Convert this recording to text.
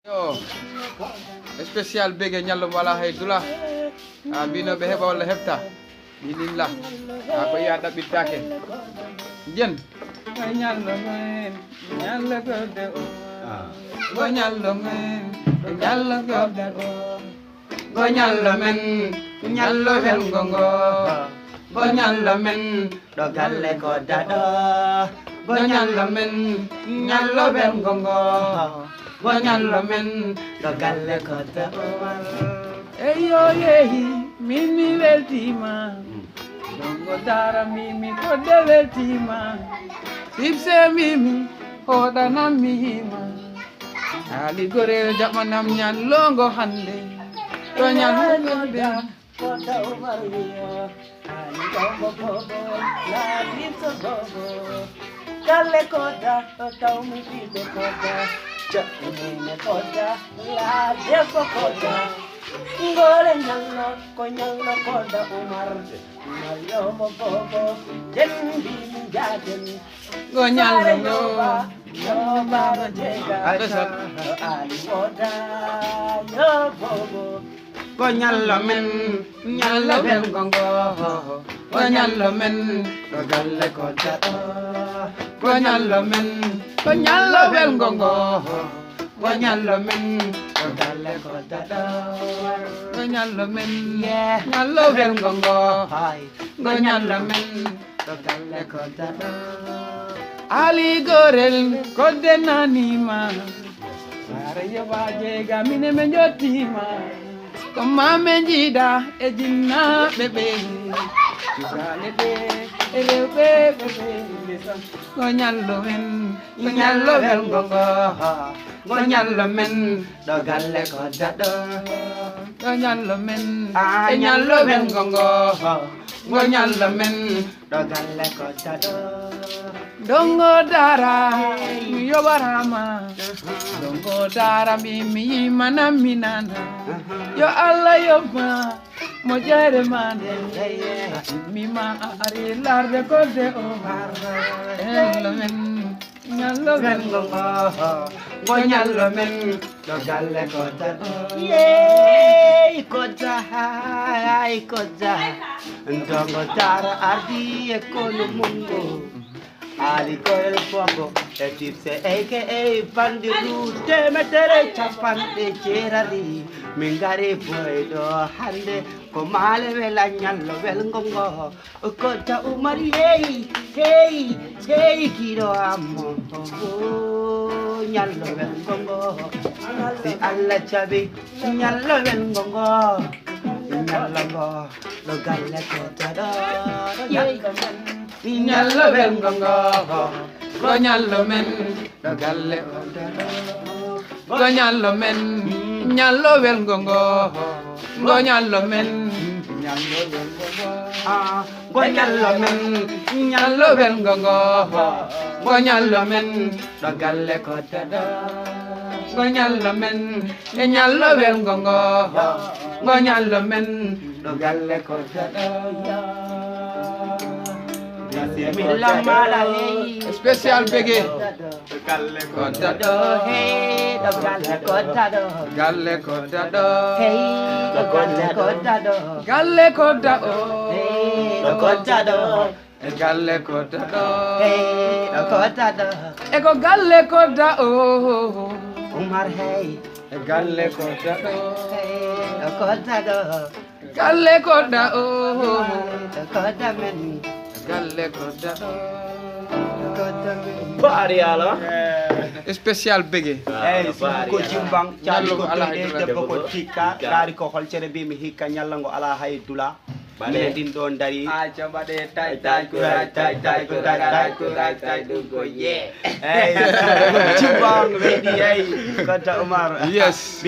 Yo, spécial bege ñallo wala hay dula bino be heba wala hebta bilillah ko ya dabbitake jen ñallo men ñallo gode o go ñallo men ñallo gode o go ñallo men ñallo wel gongo go ñallo men do galle ko dado go ñallo men ñallo wel gongo Bonyalo men do galle ko ta eyo yehi mimi weltima dongo dara mimi ko de weltima sipse mimi hoda nam mima ali gore jamanam nyan longo hande do nyan de ko ta umariya ali dongo bobo la dipso bobo galle ko da ta umi de ko da Ini koda la depo koda ngore nyallo ko nyallo koda umar nyallo mo bobo jendi jaden go nyallo yo baba jega ali koda yo bobo go nyallo men nyallo ben gongo go nyallo men do galle koda go nyallo men go nyallo ben gongo go nyallo men do galle koda go nyallo men nyallo ben gongo go nyallo men do galle koda ali gorel kodde nanima sare yobaje gamine men jotima ko mame jida e jinna bebe jale be rewbe bebe go nyallo men gongo go nyallo men do galle ko dado go nyallo men nyallo ben gongo go nyallo men do galle ko dado dongo dara yo barama dongo dara mi manaminana yo Allah yo ma mo jere mande mi ma ari larde ko de o hello men nyallo ben gongo go nyallo men do galle ko dado ye ko da ndongo dara ardi e kono mungo Ali koyel fongo e tipse aka bandiru temetere chapande cherari mingare boydo hande ko male wela nyallo wel gongo ko ta umari hey kiro ammo nyallo wel gongo si alla chabi nyallo wel gongo nyallo go lo galle ko ta do nyallo ben gongo go nyallo men do galle go nyallo men nyallo ben gongo go nyallo men nyallo ben gongo go nyallo men nyallo ben gongo go nyallo men do galle ko tada go nyallo men nyallo ben gongo go nyallo men do galle ko tada Spécial bege galle koda do hey do galle koda do galle koda do hey do galle koda do galle koda o hey do koda do galle koda do hey do koda do e ko galle koda o umar hey galle koda do hey do koda do galle koda o do koda men galle koda bari ala spécial bege ko jimbang cali ko de ko tikka dari ko hol cere bi mi hikka nyallango ala haydula bale din don dari a jamba de tay ko go ye jimbang ready ay kata umar yes